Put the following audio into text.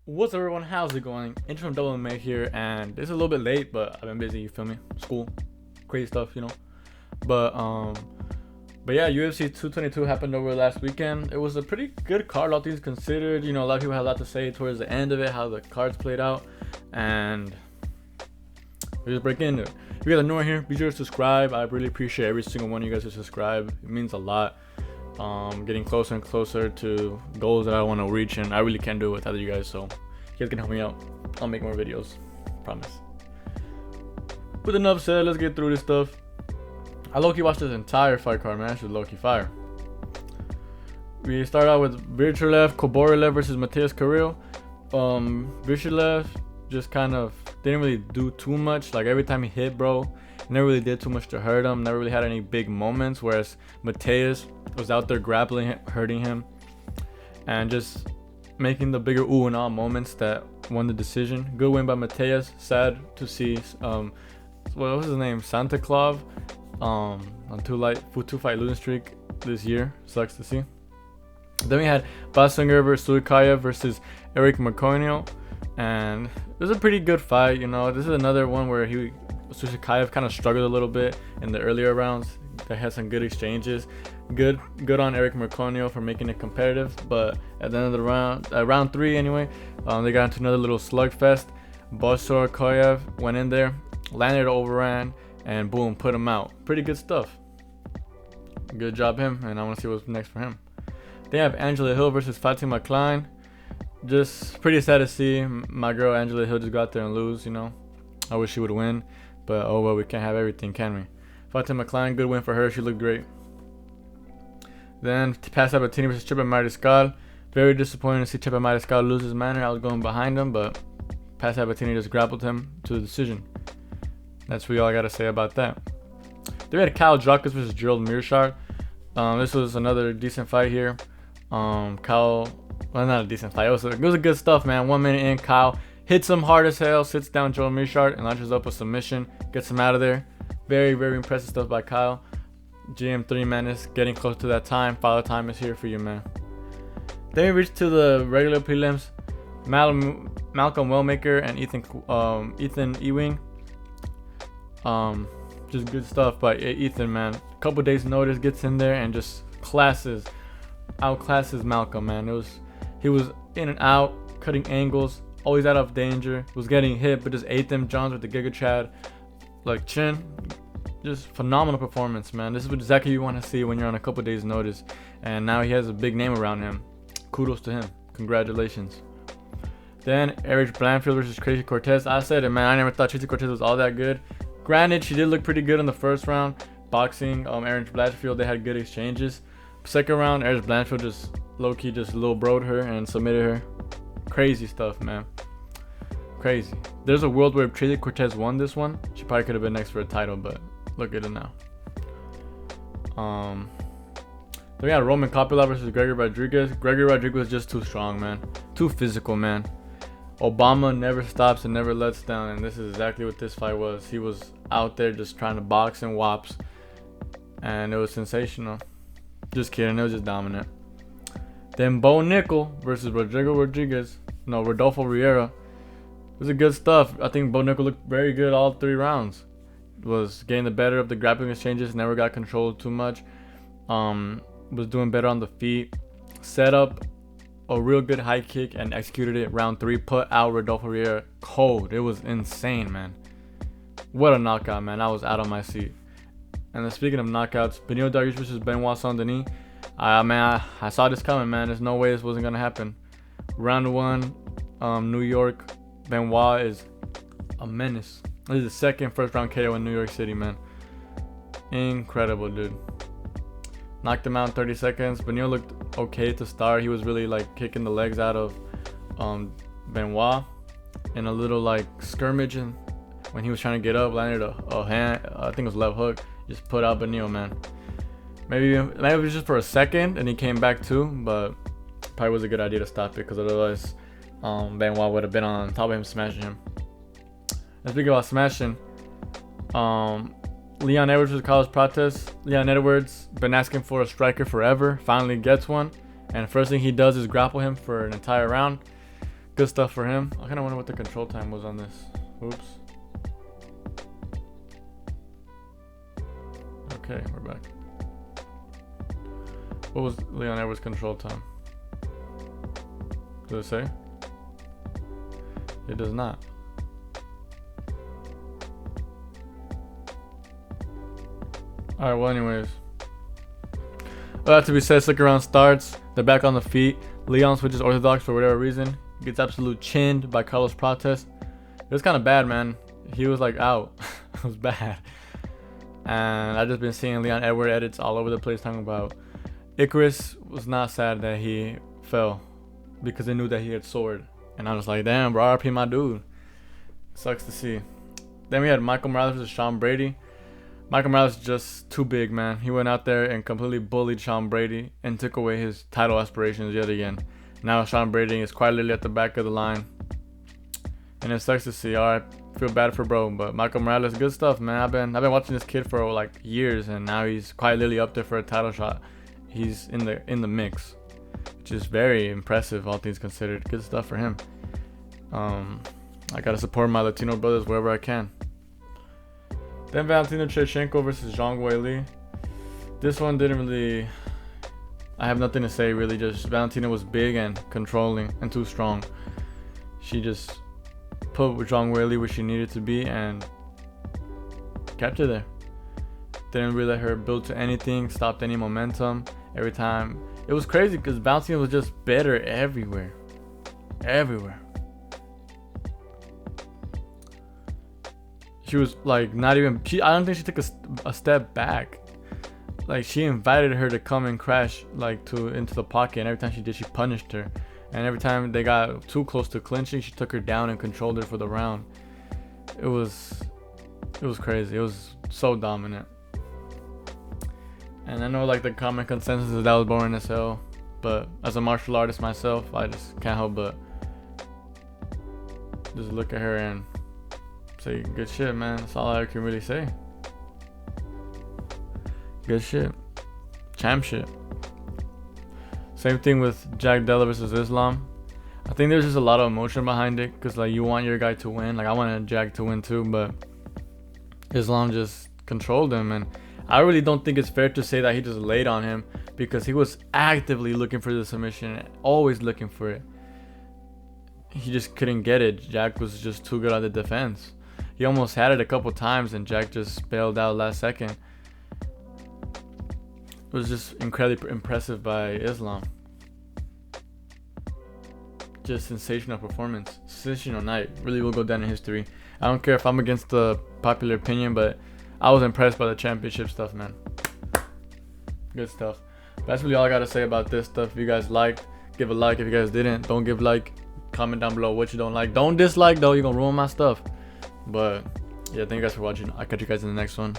What's up, everyone? How's it going? Intro from Double MMA here, and this is a little bit late, but I've been busy. You feel me? School, crazy stuff, you know. But yeah, UFC 222 happened over last weekend. It was a pretty good card, all things considered. You know, a lot of people had a lot to say towards the end of it, how the cards played out, and we just break into it. If you guys are new here, be sure to subscribe. I really appreciate every single one of you guys who subscribe. It means a lot. Getting closer and closer to goals that I want to reach, and I really can't do it without you guys, so you guys can help me out. I'll make more videos, promise. With enough said, let's get through this stuff. I low-key watched this entire fight card, man. It's just low-key fire. We start out with Virtulev Koborev versus Mateus Carrillo. Virtulev just kind of didn't really do too much. Like, every time he hit, bro, never really did too much to hurt him. Never really had any big moments, whereas Mateus was out there grappling, hurting him, and just making the bigger ooh and ah moments that won the decision. Good win by Mateus. Sad to see what was his name, Santa Claus, on two fight losing streak this year. Sucks to see. Then we had Basinger versus Suikaev versus Eric Marconio, and it was a pretty good fight. You know, this is another one where Suikaev kind of struggled a little bit in the earlier rounds. They had some good exchanges. Good on Eric Marconio for making it competitive. But at the end of the round, round 3 anyway, they got into another little slugfest. Bosor Koyev went in there, landed, overran, and boom, put him out. Pretty good stuff. Good job him, and I want to see what's next for him. They have Angela Hill versus Fatima Klein. Just pretty sad to see my girl Angela Hill just go out there and lose, you know. I wish she would win, but oh well, we can't have everything, can we? Fatima Klein, good win for her. She looked great. Then Pat Sabatini versus Chepe Mariscal. Very disappointing to see Chepe Mariscal lose his manner. I was going behind him, but Pat Sabatini just grappled him to the decision. That's really all I got to say about that. Then we had Kyle Druckus versus Gerald Meerschaert. This was another decent fight here. Kyle, well, not a decent fight. It was a good stuff, man. 1 minute in, Kyle hits him hard as hell, sits down Gerald Meerschaert, and launches up a submission, gets him out of there. Very, very impressive stuff by Kyle. GM3 Menace getting close to that time. Father time is here for you, man. Then we reach to the regular prelims. Malcolm Wellmaker and Ethan Ewing. Just good stuff by Ethan, man. A couple days notice, gets in there and just outclasses Malcolm, man. He was in and out, cutting angles, always out of danger. Was getting hit, but just ate them Johns with the Giga Chad, like chin. Just phenomenal performance, man. This is exactly what you want to see when you're on a couple days notice, and now he has a big name around him. Kudos to him. Congratulations. Then Eric Blanfield versus Tracy Cortez. I said it, man. I never thought Tracy Cortez was all that good. Granted, she did look pretty good in the first round. Boxing, Eric Blanfield, they had good exchanges. Second round, Eric Blanfield just low-key just little broed her and submitted her. Crazy stuff, man. Crazy. There's a world where if Tracy Cortez won this one, she probably could have been next for a title, but look at it now. Then we had Roman Kopylov versus Gregory Rodriguez. Gregory Rodriguez was just too strong, man. Too physical, man. Obama never stops and never lets down, and this is exactly what this fight was. He was out there just trying to box and wops, and it was sensational. Just kidding, it was just dominant. Then Bo Nickel versus Rodolfo Riera. It was a good stuff. I think Bo Nickel looked very good all 3 rounds. Was getting the better of the grappling exchanges, never got controlled too much. Was doing better on the feet. Set up a real good high kick and executed it round 3. Put out Rodolfo Riera cold. It was insane, man. What a knockout, man. I was out on my seat. And then speaking of knockouts, Beneil Dariush versus Benoît Saint Denis. I saw this coming, man. There's no way this wasn't gonna happen. Round 1, New York. Benoît is a menace. This is the second first round KO in New York City, man. Incredible, dude. Knocked him out in 30 seconds. Beneil looked okay to start. He was really like kicking the legs out of Benoît in a little like skirmish, and when he was trying to get up, landed a hand, I think it was left hook, just put out Beneil, man. Maybe it was just for a second and he came back too, but probably was a good idea to stop it, because otherwise Benoît would have been on top of him, smashing him. And speaking about smashing, Leon Edwards versus Carlos Prates. Leon Edwards been asking for a striker forever, finally gets one, and the first thing he does is grapple him for an entire round. Good stuff for him. I kind of wonder what the control time was on this. Oops. Okay, we're back. What was Leon Edwards' control time? Does it say? It does not. Alright, well anyways. That to be said, second round starts. They're back on the feet. Leon switches orthodox for whatever reason. Gets absolute chinned by Carlos Prates. It was kind of bad, man. He was like out. It was bad. And I've just been seeing Leon Edwards edits all over the place talking about Icarus was not sad that he fell because they knew that he had soared. And I was like, damn, bro, RP my dude. Sucks to see. Then we had Michael Morales versus Sean Brady. Michael Morales is just too big, man. He went out there and completely bullied Sean Brady and took away his title aspirations yet again. Now Sean Brady is quite literally at the back of the line. And it sucks to see. Alright, feel bad for bro. But Michael Morales, good stuff, man. I've been watching this kid for like years, and now he's quite literally up there for a title shot. He's in the mix, which is very impressive, all things considered. Good stuff for him. I gotta support my Latino brothers wherever I can. Then Valentina Shevchenko versus Zhang Weili. This one didn't really... I have nothing to say, really. Just Valentina was big and controlling and too strong. She just put Zhang Weili where she needed to be and kept her there. Didn't really let her build to anything, stopped any momentum. Every time... It was crazy because Valentina was just better everywhere. Everywhere. She was like not even... I don't think she took a step back. Like she invited her to come and crash like into the pocket, and every time she did, she punished her. And every time they got too close to clinching, she took her down and controlled her for the round. It was crazy. It was so dominant. And I know like the common consensus is that was boring as hell, but as a martial artist myself, I just can't help but just look at her and say good shit, man. That's all I can really say. Good shit. Champ shit. Same thing with Jack Della versus Islam. I think there's just a lot of emotion behind it, because like you want your guy to win. Like I wanted Jack to win too, but Islam just controlled him, and I really don't think it's fair to say that he just laid on him, because he was actively looking for the submission, always looking for it. He just couldn't get it. Jack was just too good at the defense. He almost had it a couple times and Jack just bailed out last second. It was just incredibly impressive by Islam. Just sensational performance. Sensational night. Really will go down in history. I don't care if I'm against the popular opinion, but I was impressed by the championship stuff, man. Good stuff. That's really all I gotta say about this stuff. If you guys liked, give a like. If you guys didn't, don't give a like. Comment down below what you don't like. Don't dislike though, you're gonna ruin my stuff. But yeah, thank you guys for watching. I'll catch you guys in the next one.